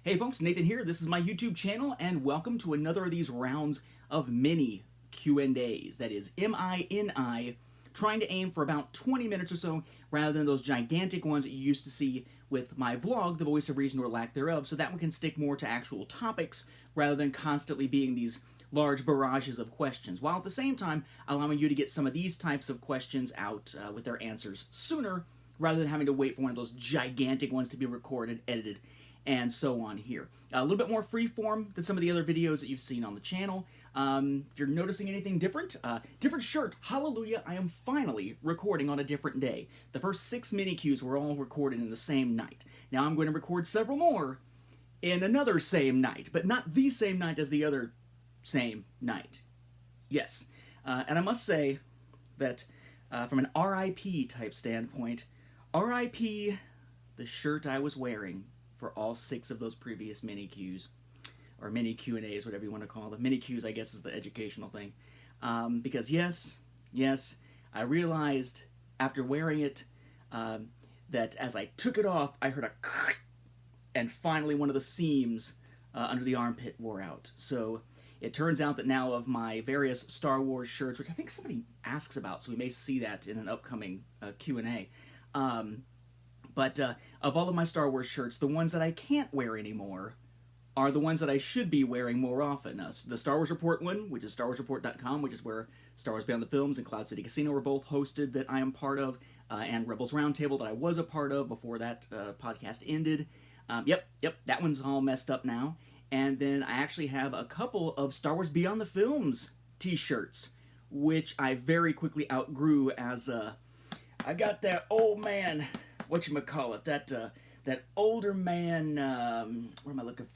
Hey folks, Nathan here. This is my YouTube channel, and welcome to another of these rounds of mini Q&As. That is M-I-N-I, trying to aim for about 20 minutes or so, rather than those gigantic ones that you used to see with my vlog, The Voice of Reason or Lack Thereof, so that one can stick more to actual topics, rather than constantly being these large barrages of questions, while at the same time allowing you to get some of these types of questions out with their answers sooner, rather than having to wait for one of those gigantic ones to be recorded, edited, and so on here. A little bit more freeform than some of the other videos that you've seen on the channel. If you're noticing anything different, different shirt, hallelujah, I am finally recording on a different day. The first 6 mini-Qs were all recorded in the same night. Now I'm going to record several more in another same night, but not the same night as the other same night. Yes. And I must say that from an RIP type standpoint, RIP the shirt I was wearing for all 6 of those previous mini-Qs, or mini Q&As, whatever you want to call them. Mini-Qs, I guess, is the educational thing. Because yes, I realized after wearing it that as I took it off, I heard a and finally one of the seams under the armpit wore out. So it turns out that now of my various Star Wars shirts, which I think somebody asks about, so we may see that in an upcoming Q&A, but of all of my Star Wars shirts, the ones that I can't wear anymore are the ones that I should be wearing more often. The Star Wars Report one, which is StarWarsReport.com, which is where Star Wars Beyond the Films and Cloud City Casino are both hosted, that I am part of, and Rebels Roundtable that I was a part of before that podcast ended. Yep, that one's all messed up now. And then I actually have a couple of Star Wars Beyond the Films t-shirts, which I very quickly outgrew as I got that old man, whatchamacallit, that older man, what am I looking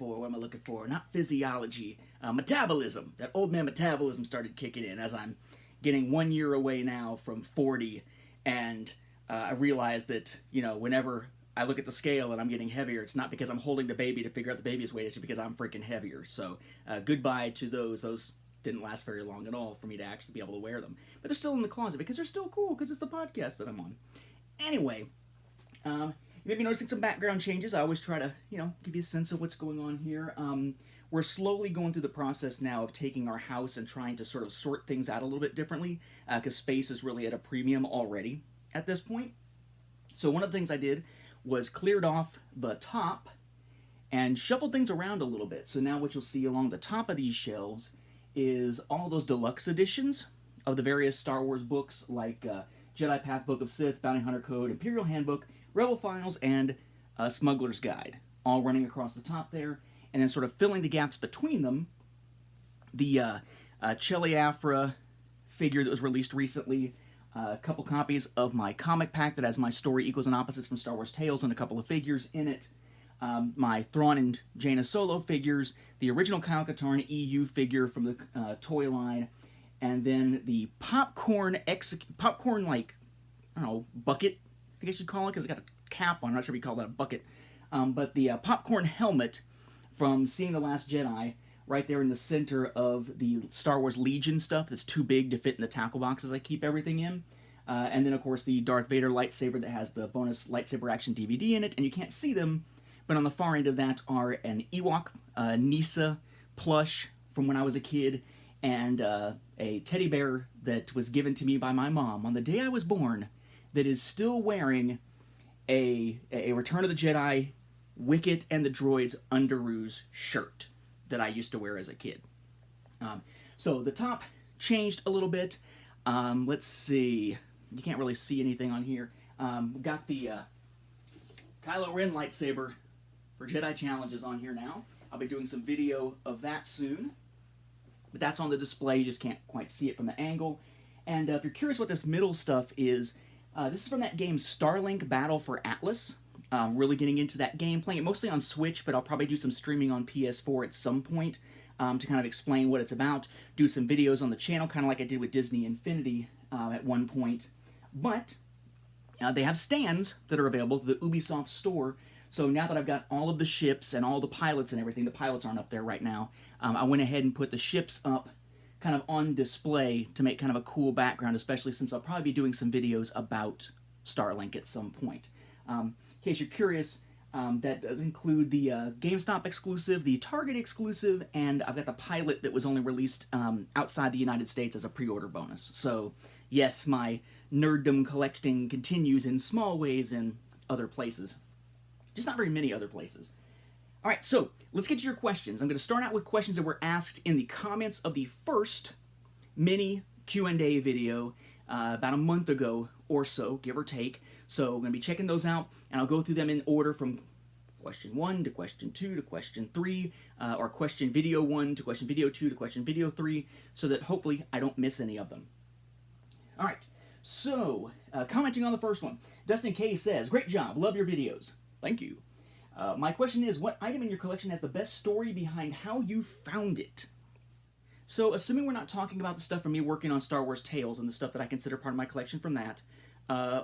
for? Not physiology, metabolism. That old man metabolism started kicking in as I'm getting 1 year away now from 40, and I realized that, you know, whenever I look at the scale and I'm getting heavier, it's not because I'm holding the baby to figure out the baby's weight, it's just because I'm freaking heavier. So goodbye to those. Those didn't last very long at all for me to actually be able to wear them. But they're still in the closet because they're still cool, because it's the podcast that I'm on. Anyway, you may be noticing some background changes. I always try to, give you a sense of what's going on here. We're slowly going through the process now of taking our house and trying to sort of sort things out a little bit differently, because space is really at a premium already at this point. So one of the things I did was cleared off the top and shuffled things around a little bit. So now what you'll see along the top of these shelves is all those deluxe editions of the various Star Wars books, like Jedi Path, Book of Sith, Bounty Hunter Code, Imperial Handbook, Rebel Files, and Smuggler's Guide, all running across the top there, and then sort of filling the gaps between them, the Chelly Afra figure that was released recently, a couple copies of my comic pack that has my story Equals and Opposites from Star Wars Tales and a couple of figures in it, my Thrawn and Jaina Solo figures, the original Kyle Katarn EU figure from the toy line, and then the popcorn, like, I don't know, bucket, I guess you'd call it, because it's got a cap on. I'm not sure if you call that a bucket. But the popcorn helmet from Seeing the Last Jedi, right there in the center of the Star Wars Legion stuff that's too big to fit in the tackle boxes I keep everything in. And then, of course, the Darth Vader lightsaber that has the bonus lightsaber action DVD in it, and you can't see them, but on the far end of that are an Ewok Nisa plush from when I was a kid, and a teddy bear that was given to me by my mom on the day I was born that is still wearing a Return of the Jedi Wicket and the Droids Underoos shirt that I used to wear as a kid. So the top changed a little bit. Let's see. You can't really see anything on here. We've got the Kylo Ren lightsaber for Jedi Challenges on here now. I'll be doing some video of that soon. But that's on the display. You just can't quite see it from the angle. And if you're curious what this middle stuff is, this is from that game Starlink Battle for Atlas. Really getting into that game, playing it mostly on Switch, but I'll probably do some streaming on PS4 at some point to kind of explain what it's about, do some videos on the channel, kind of like I did with Disney Infinity at one point. But they have stands that are available through the Ubisoft store. So now that I've got all of the ships and all the pilots and everything, the pilots aren't up there right now, I went ahead and put the ships up kind of on display to make kind of a cool background, especially since I'll probably be doing some videos about Starlink at some point. In case you're curious, That does include the GameStop exclusive, the Target exclusive, and I've got the pilot that was only released outside the United States as a pre-order bonus. So, yes, my nerddom collecting continues in small ways in other places. Just not very many other places. All right, so let's get to your questions. I'm going to start out with questions that were asked in the comments of the first mini Q&A video about a month ago or so, give or take. So we're going to be checking those out, and I'll go through them in order from question 1 to question 2 to question 3, or question video 1 to question video 2 to question video 3, so that hopefully I don't miss any of them. All right, so commenting on the first one, Dustin K says, "Great job, love your videos." Thank you. My question is, what item in your collection has the best story behind how you found it? So, assuming we're not talking about the stuff from me working on Star Wars Tales and the stuff that I consider part of my collection from that,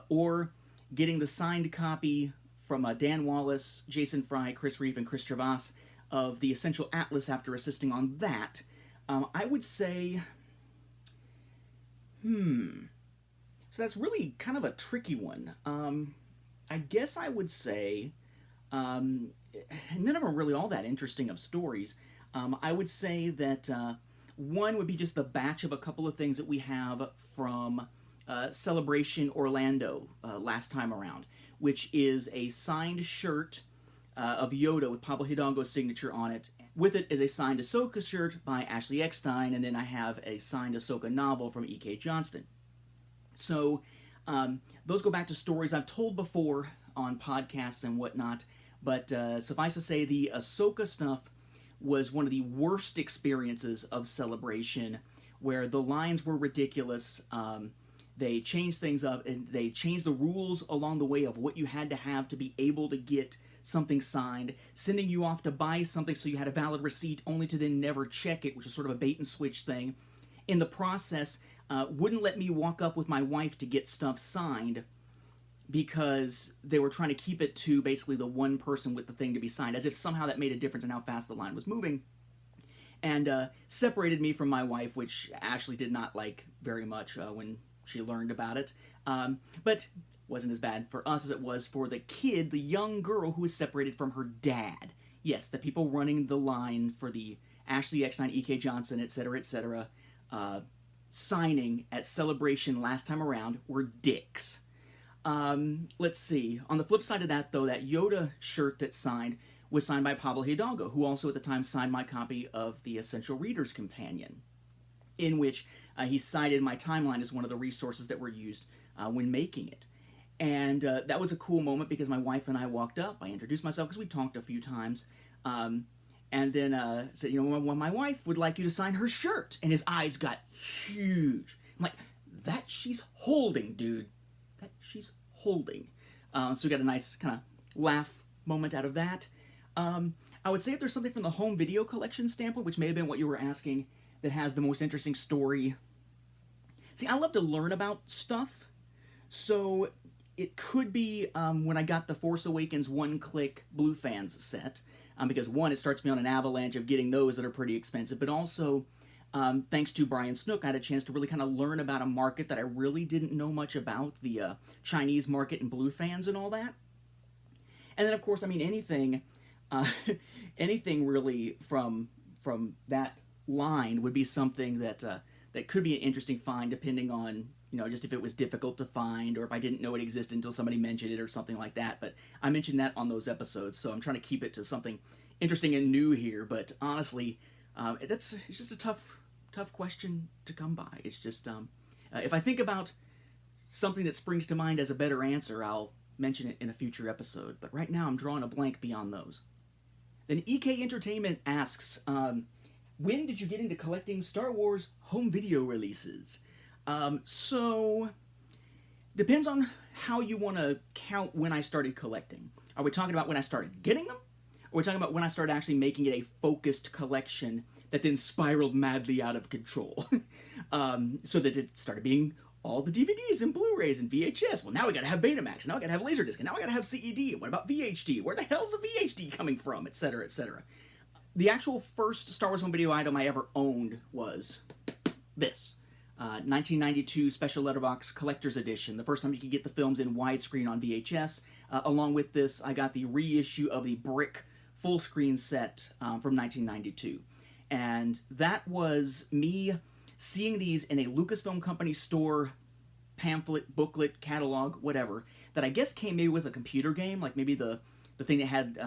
or getting the signed copy from Dan Wallace, Jason Fry, Chris Reeve, and Chris Travas of the Essential Atlas after assisting on that, I would say, so that's really kind of a tricky one. I guess I would say, none of them are really all that interesting of stories. I would say that one would be just the batch of a couple of things that we have from Celebration Orlando last time around, which is a signed shirt of Yoda with Pablo Hidalgo's signature on it. With it is a signed Ahsoka shirt by Ashley Eckstein, and then I have a signed Ahsoka novel from E.K. Johnston. So those go back to stories I've told before on podcasts and whatnot, but suffice to say, the Ahsoka stuff was one of the worst experiences of Celebration, where the lines were ridiculous. They changed things up, and they changed the rules along the way of what you had to have to be able to get something signed, sending you off to buy something so you had a valid receipt only to then never check it, which is sort of a bait and switch thing. In the process, wouldn't let me walk up with my wife to get stuff signed because they were trying to keep it to basically the one person with the thing to be signed, as if somehow that made a difference in how fast the line was moving, and separated me from my wife, which Ashley did not like very much when she learned about it, but wasn't as bad for us as it was for the kid, the young girl who was separated from her dad. Yes, the people running the line for the Ashley Eckstein, E.K. Johnson, etc., signing at Celebration last time around were dicks. Let's see. On the flip side of that, though, that Yoda shirt that signed was signed by Pablo Hidalgo, who also at the time signed my copy of the Essential Reader's Companion, in which he cited my timeline as one of the resources that were used when making it. And that was a cool moment because my wife and I walked up. I introduced myself because we talked a few times. And then said, well, my wife would like you to sign her shirt. And his eyes got huge. I'm like, that she's holding, dude. That she's holding. So we got a nice kind of laugh moment out of that. I would say if there's something from the home video collection standpoint, which may have been what you were asking, that has the most interesting story. See, I love to learn about stuff. So it could be when I got the Force Awakens one-click Blue Fans set. Because one, it starts me on an avalanche of getting those that are pretty expensive, but also, thanks to Brian Snook, I had a chance to really kind of learn about a market that I really didn't know much about, the Chinese market and Blue Fans and all that. And then, of course, I mean, anything really from that line would be something that could be an interesting find, depending on, just if it was difficult to find or if I didn't know it existed until somebody mentioned it or something like that. But I mentioned that on those episodes, so I'm trying to keep it to something interesting and new here. But honestly, it's just a tough question to come by. It's just, if I think about something that springs to mind as a better answer, I'll mention it in a future episode. But right now I'm drawing a blank beyond those. Then EK Entertainment asks, when did you get into collecting Star Wars home video releases? So, depends on how you want to count when I started collecting. Are we talking about when I started getting them? Or are we talking about when I started actually making it a focused collection that then spiraled madly out of control? So that it started being all the DVDs and Blu-rays and VHS. Well, now we gotta have Betamax, now I gotta have Laserdisc, and now I gotta have CED. What about VHD? Where the hell's a VHD coming from? Etc., etc. The actual first Star Wars home video item I ever owned was this. 1992 Special Letterbox Collector's Edition. The first time you could get the films in widescreen on VHS. Along with this, I got the reissue of the brick full screen set from 1992. And that was me seeing these in a Lucasfilm Company store pamphlet, booklet, catalog, whatever, that I guess came maybe with a computer game, like maybe the thing that had,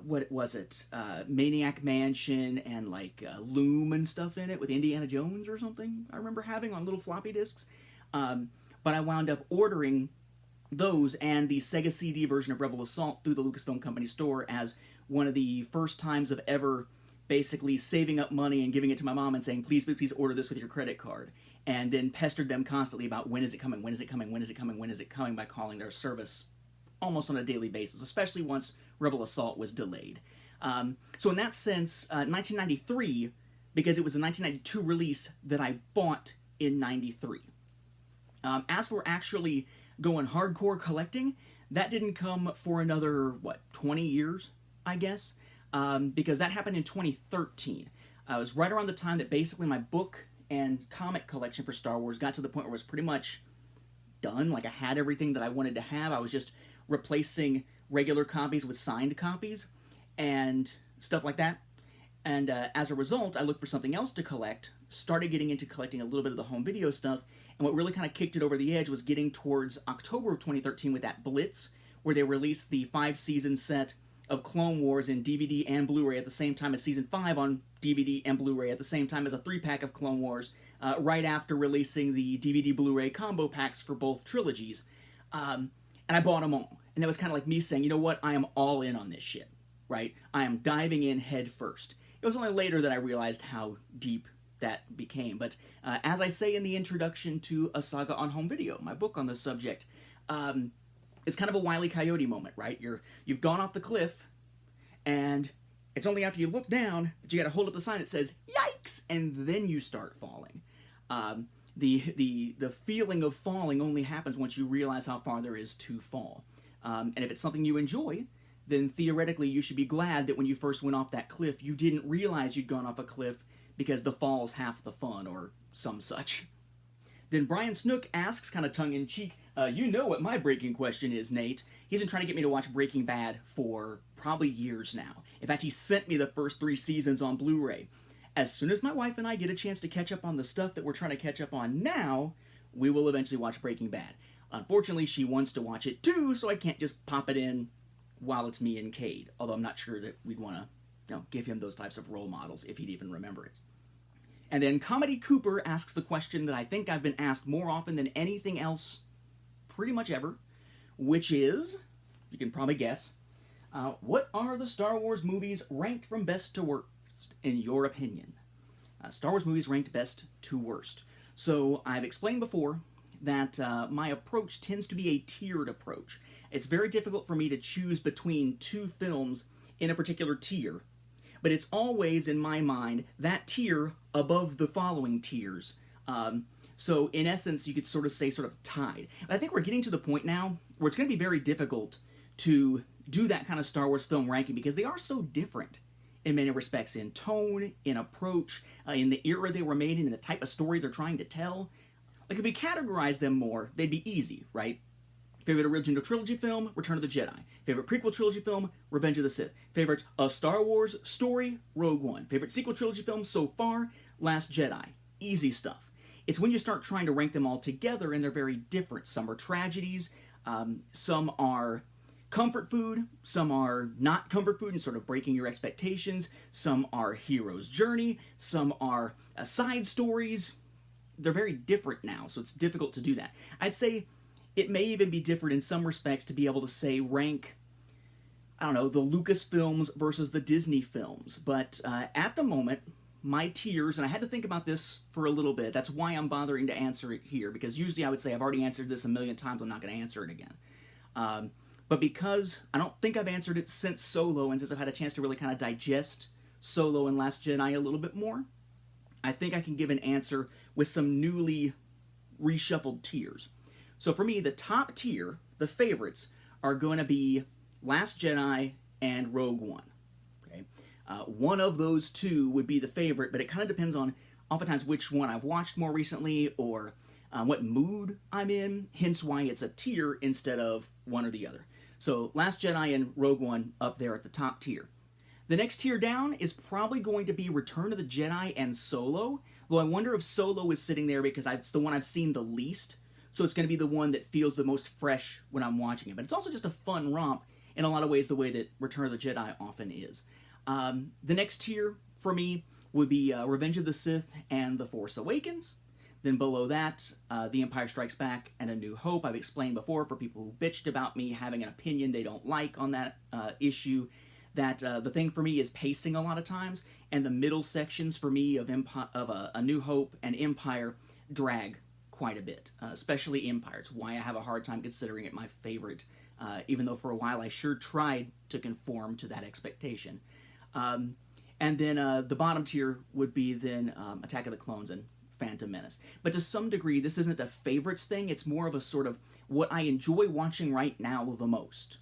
what was it, Maniac Mansion and like Loom and stuff in it with Indiana Jones or something, I remember having on little floppy disks. But I wound up ordering those and the Sega CD version of Rebel Assault through the Lucasfilm Company store as one of the first times of ever basically saving up money and giving it to my mom and saying, please, please, please order this with your credit card. And then pestered them constantly about when is it coming, when is it coming, when is it coming, when is it coming by calling their service almost on a daily basis, especially once Rebel Assault was delayed. So in that sense, 1993, because it was the 1992 release that I bought in 93. As for actually going hardcore collecting, that didn't come for another, 20 years, I guess? Because that happened in 2013. It was right around the time that basically my book and comic collection for Star Wars got to the point where it was pretty much done. Like, I had everything that I wanted to have. I was just replacing regular copies with signed copies and stuff like that. And as a result, I looked for something else to collect, started getting into collecting a little bit of the home video stuff, and what really kind of kicked it over the edge was getting towards October of 2013 with that Blitz, where they released the 5-season set of Clone Wars in DVD and Blu-ray at the same time as Season 5 on DVD and Blu-ray at the same time as a 3-pack of Clone Wars, right after releasing the DVD Blu-ray combo packs for both trilogies. And I bought them all. And that was kind of like me saying, you know what, I am all in on this shit, right? I am diving in head first. It was only later that I realized how deep that became. But as I say in the introduction to A Saga on Home Video, my book on this subject, it's kind of a Wile E. Coyote moment, right? You've gone off the cliff, and it's only after you look down that you got to hold up the sign that says "Yikes!" and then you start falling. The feeling of falling only happens once you realize how far there is to fall. And if it's something you enjoy, then theoretically you should be glad that when you first went off that cliff, you didn't realize you'd gone off a cliff because the fall's half the fun, or some such. Then Brian Snook asks, kind of tongue-in-cheek, you know what my breaking question is, Nate. He's been trying to get me to watch Breaking Bad for probably years now. In fact, he sent me the first 3 seasons on Blu-ray. As soon as my wife and I get a chance to catch up on the stuff that we're trying to catch up on now, we will eventually watch Breaking Bad. Unfortunately, she wants to watch it too, so I can't just pop it in while it's me and Cade. Although I'm not sure that we'd want to, give him those types of role models if he'd even remember it. And then Comedy Cooper asks the question that I think I've been asked more often than anything else pretty much ever, which is, you can probably guess, what are the Star Wars movies ranked from best to worst, in your opinion? Star Wars movies ranked best to worst. So I've explained before that my approach tends to be a tiered approach. It's very difficult for me to choose between 2 films in a particular tier, but it's always, in my mind, that tier above the following tiers. So in essence, you could sort of say tied. But I think we're getting to the point now where it's going to be very difficult to do that kind of Star Wars film ranking because they are so different in many respects, in tone, in approach, in the era they were made in, and the type of story they're trying to tell. Like, if we categorize them more, they'd be easy, right? Favorite original trilogy film, Return of the Jedi. Favorite prequel trilogy film, Revenge of the Sith. Favorite Star Wars story, Rogue One. Favorite sequel trilogy film so far, Last Jedi. Easy stuff. It's when you start trying to rank them all together and they're very different. Some are tragedies, some are comfort food, some are not comfort food and sort of breaking your expectations, some are hero's journey, some are side stories. They're very different now, so it's difficult to do that. I'd say it may even be different in some respects to be able to say rank, I don't know, the Lucasfilms versus the Disney films. But at the moment, my tiers, and I had to think about this for a little bit. That's why I'm bothering to answer it here, because usually I would say I've already answered this a million times, I'm not going to answer it again. But because I don't think I've answered it since Solo, and since I've had a chance to really kind of digest Solo and Last Jedi a little bit more, I think I can give an answer with some newly reshuffled tiers. So for me, the top tier, the favorites, are going to be Last Jedi and Rogue One. Okay, one of those 2 would be the favorite, but it kind of depends on oftentimes which one I've watched more recently, or what mood I'm in, hence why it's a tier instead of one or the other. So Last Jedi and Rogue One up there at the top tier. The next tier down is probably going to be Return of the Jedi and Solo, though I wonder if Solo is sitting there because it's the one I've seen the least, so it's going to be the one that feels the most fresh when I'm watching it. But it's also just a fun romp in a lot of ways, the way that Return of the Jedi often is. The next tier for me would be Revenge of the Sith and The Force Awakens. Then below that, The Empire Strikes Back and A New Hope. I've explained before for people who bitched about me having an opinion they don't like on that issue, that the thing for me is pacing a lot of times, and the middle sections for me of A New Hope and Empire drag quite a bit, especially Empire. It's why I have a hard time considering it my favorite, even though for a while I sure tried to conform to that expectation. And then the bottom tier would be then Attack of the Clones and Phantom Menace. But to some degree, this isn't a favorites thing. It's more of a sort of what I enjoy watching right now the most.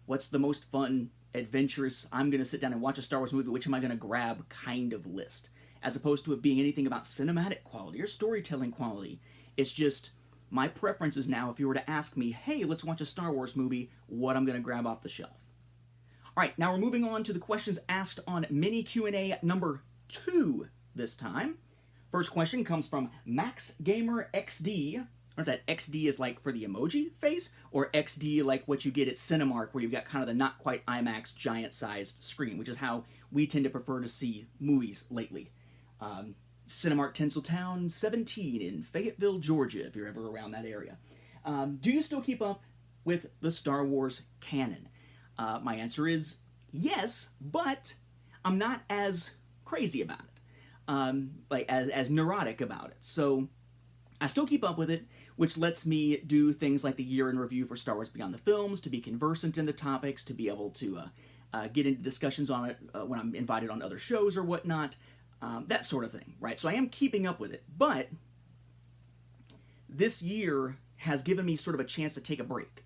What's the most fun, adventurous, I'm going to sit down and watch a Star Wars movie, which am I going to grab kind of list, as opposed to it being anything about cinematic quality or storytelling quality. It's just my preferences now. If you were to ask me, hey, let's watch a Star Wars movie, what I'm going to grab off the shelf. All right, now we're moving on to the questions asked on mini Q&A number 2 this time. First question comes from MaxGamerXD. I don't know if that XD is like for the emoji face, or XD like what you get at Cinemark, where you've got kind of the not quite IMAX giant-sized screen, which is how we tend to prefer to see movies lately. Cinemark Tinseltown 17 in Fayetteville, Georgia, if you're ever around that area. Do you still keep up with the Star Wars canon? My answer is yes, but I'm not as crazy about it. Like as neurotic about it. So I still keep up with it, which lets me do things like the year in review for Star Wars Beyond the Films, to be conversant in the topics, to be able to get into discussions on it when I'm invited on other shows or whatnot, that sort of thing, right? So I am keeping up with it, but this year has given me sort of a chance to take a break.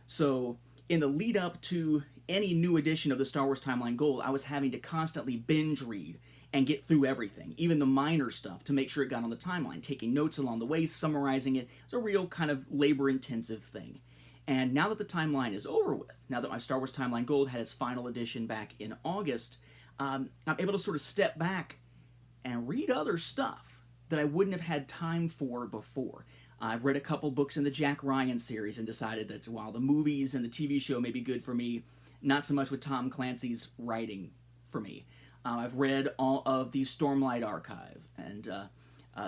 So in the lead up to any new edition of the Star Wars Timeline Gold, I was having to constantly binge read and get through everything, even the minor stuff, to make sure it got on the timeline, taking notes along the way, summarizing it. It's a real kind of labor-intensive thing. And now that the timeline is over with, now that my Star Wars Timeline Gold had its final edition back in August, I'm able to sort of step back and read other stuff that I wouldn't have had time for before. I've read a couple books in the Jack Ryan series and decided that while the movies and the TV show may be good for me, not so much with Tom Clancy's writing for me. I've read all of the Stormlight Archive and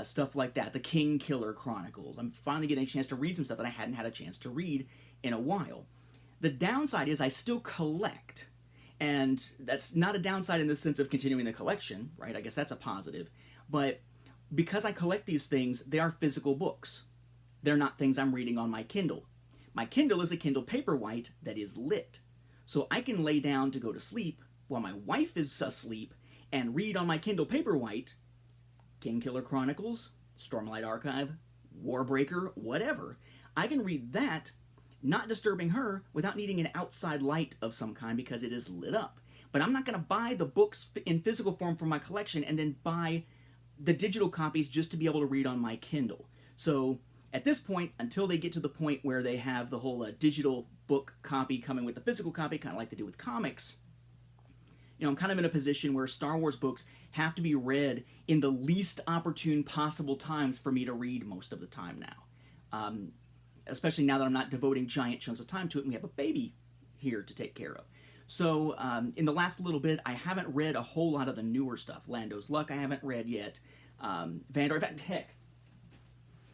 stuff like that, the King Killer Chronicles. I'm finally getting a chance to read some stuff that I hadn't had a chance to read in a while. The downside is I still collect, and that's not a downside in the sense of continuing the collection, right? I guess that's a positive. But because I collect these things, they are physical books. They're not things I'm reading on my Kindle. My Kindle is a Kindle Paperwhite that is lit. So I can lay down to go to sleep while my wife is asleep and read on my Kindle Paperwhite King Killer Chronicles, Stormlight Archive, Warbreaker, whatever. I can read that, not disturbing her, without needing an outside light of some kind because it is lit up. But I'm not going to buy the books in physical form for my collection and then buy the digital copies just to be able to read on my Kindle. So at this point, until they get to the point where they have the whole digital book copy coming with the physical copy, kind of like they do with comics, I'm kind of in a position where Star Wars books have to be read in the least opportune possible times for me to read most of the time now. Especially now that I'm not devoting giant chunks of time to it and we have a baby here to take care of. So in the last little bit, I haven't read a whole lot of the newer stuff. Lando's Luck I haven't read yet. Vandor, in fact, heck,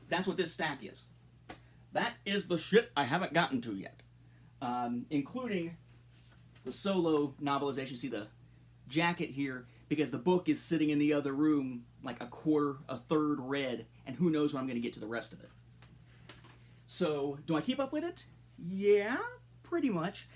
that's what this stack is. That is the shit I haven't gotten to yet. Including the Solo novelization. See the jacket here, because the book is sitting in the other room like a third read, and who knows when I'm going to get to the rest of it. So, do I keep up with it? Yeah, pretty much.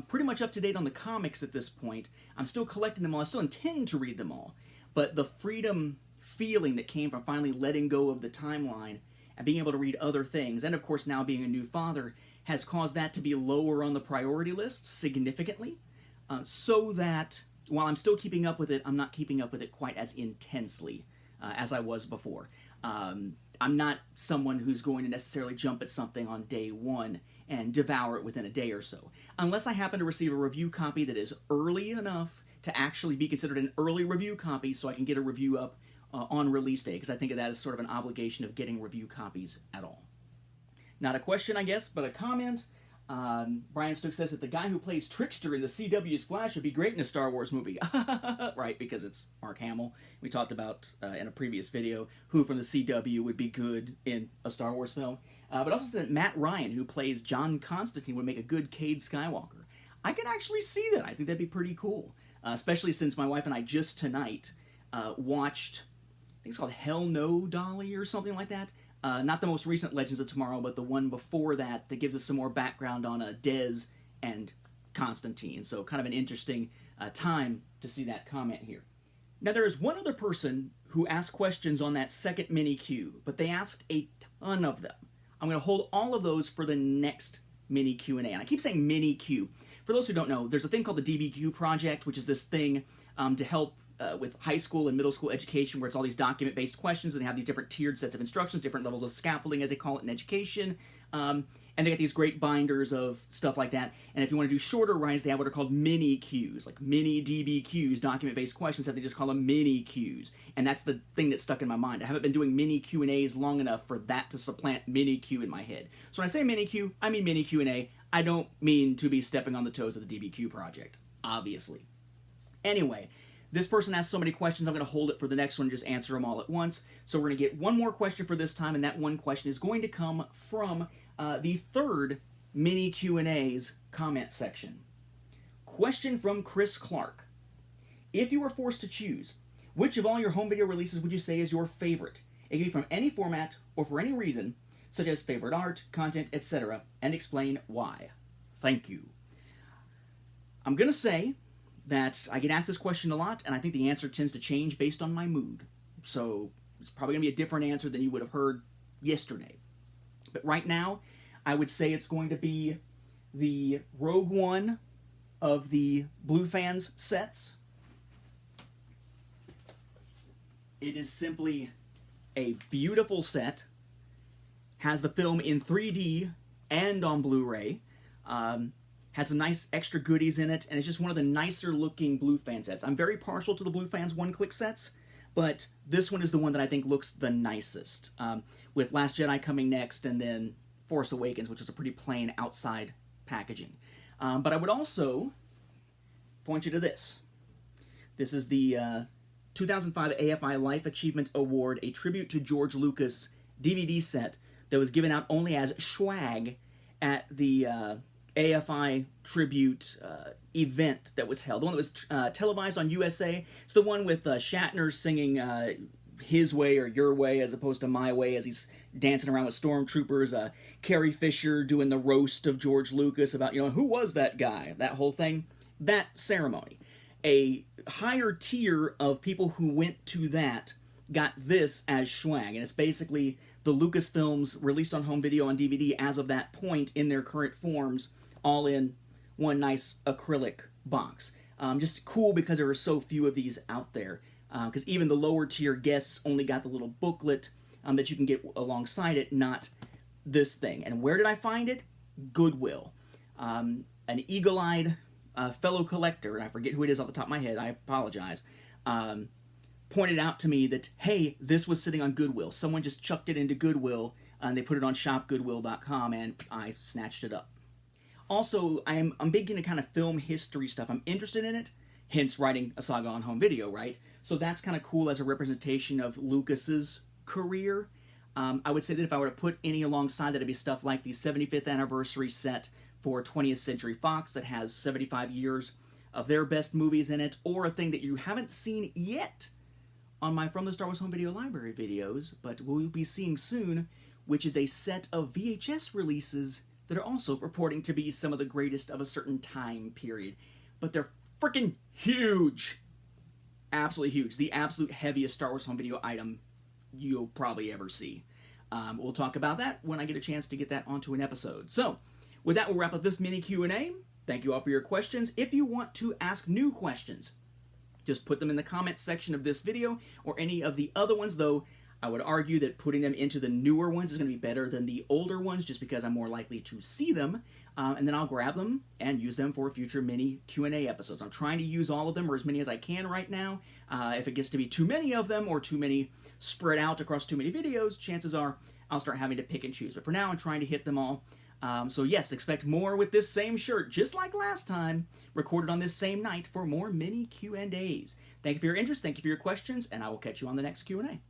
Pretty much up to date on the comics at this point. I'm still collecting them all. I still intend to read them all. But the freedom feeling that came from finally letting go of the timeline and being able to read other things, and of course now being a new father, has caused that to be lower on the priority list significantly, so that while I'm still keeping up with it, I'm not keeping up with it quite as intensely as I was before. I'm not someone who's going to necessarily jump at something on day one and devour it within a day or so. Unless I happen to receive a review copy that is early enough to actually be considered an early review copy so I can get a review up on release day, because I think of that as sort of an obligation of getting review copies at all. Not a question, I guess, but a comment. Brian Stook says that the guy who plays Trickster in the CW's Flash would be great in a Star Wars movie. Right, because it's Mark Hamill. We talked about in a previous video who from the CW would be good in a Star Wars film. But also said that Matt Ryan, who plays John Constantine, would make a good Cade Skywalker. I could actually see that. I think that'd be pretty cool. Especially since my wife and I just tonight watched, I think it's called Hell No, Dolly, or something like that. Not the most recent Legends of Tomorrow, but the one before that gives us some more background on Dez and Constantine. So kind of an interesting time to see that comment here. Now there is one other person who asked questions on that second mini-Q, but they asked a ton of them. I'm going to hold all of those for the next mini-Q&A. And I keep saying mini-Q. For those who don't know, there's a thing called the DBQ Project, which is this thing to help with high school and middle school education, where it's all these document-based questions, and they have these different tiered sets of instructions, different levels of scaffolding, as they call it in education. And they get these great binders of stuff like that. And if you want to do shorter writes, they have what are called mini-Qs, like mini DBQs, document-based questions that they just call them mini-Qs. And that's the thing that stuck in my mind. I haven't been doing mini Q&As long enough for that to supplant mini-Q in my head. So when I say mini-Q, I mean mini Q&A. I don't mean to be stepping on the toes of the DBQ project, obviously. Anyway, this person asked so many questions, I'm going to hold it for the next one and just answer them all at once. So we're going to get one more question for this time, and that one question is going to come from the third mini Q&A's comment section. Question from Chris Clark. If you were forced to choose, which of all your home video releases would you say is your favorite? It can be from any format or for any reason, such as favorite art, content, etc., and explain why. Thank you. I'm going to say that I get asked this question a lot, and I think the answer tends to change based on my mood. So it's probably going to be a different answer than you would have heard yesterday. But right now, I would say it's going to be the Rogue One of the Blue Fans sets. It is simply a beautiful set. Has the film in 3D and on Blu-ray. Has some nice extra goodies in it, and it's just one of the nicer looking Blue Fan sets. I'm very partial to the Blue Fans one-click sets, but this one is the one that I think looks the nicest, with Last Jedi coming next, and then Force Awakens, which is a pretty plain outside packaging. But I would also point you to this. This is the 2005 AFI Life Achievement Award, a tribute to George Lucas DVD set that was given out only as swag at the AFI tribute event that was held. The one that was televised on USA. It's the one with Shatner singing His Way or Your Way as opposed to My Way as he's dancing around with stormtroopers. Carrie Fisher doing the roast of George Lucas about, who was that guy? That whole thing. That ceremony. A higher tier of people who went to that got this as swag, and it's basically the Lucasfilms released on home video on DVD as of that point in their current forms, all in one nice acrylic box. Just cool because there are so few of these out there, because even the lower tier guests only got the little booklet that you can get alongside it, not this thing. And where did I find it? Goodwill. An eagle-eyed fellow collector, and I forget who it is off the top of my head, I apologize, pointed out to me that, hey, this was sitting on Goodwill. Someone just chucked it into Goodwill, and they put it on shopgoodwill.com, and I snatched it up. Also, I'm big into kind of film history stuff. I'm interested in it, hence writing a saga on home video, right? So that's kind of cool as a representation of Lucas's career. I would say that if I were to put any alongside that, it'd be stuff like the 75th anniversary set for 20th Century Fox that has 75 years of their best movies in it, or a thing that you haven't seen yet on my From the Star Wars Home Video Library videos, but we'll be seeing soon, which is a set of VHS releases that are also purporting to be some of the greatest of a certain time period. But they're freaking huge. Absolutely huge. The absolute heaviest Star Wars home video item you'll probably ever see. We'll talk about that when I get a chance to get that onto an episode. So, with that, we'll wrap up this mini Q&A. Thank you all for your questions. If you want to ask new questions, just put them in the comments section of this video or any of the other ones, though I would argue that putting them into the newer ones is going to be better than the older ones just because I'm more likely to see them. And then I'll grab them and use them for future mini Q&A episodes. I'm trying to use all of them, or as many as I can right now. If it gets to be too many of them or too many spread out across too many videos, chances are I'll start having to pick and choose. But for now, I'm trying to hit them all. So yes, expect more with this same shirt, just like last time, recorded on this same night for more mini Q&As. Thank you for your interest, thank you for your questions, and I will catch you on the next Q&A.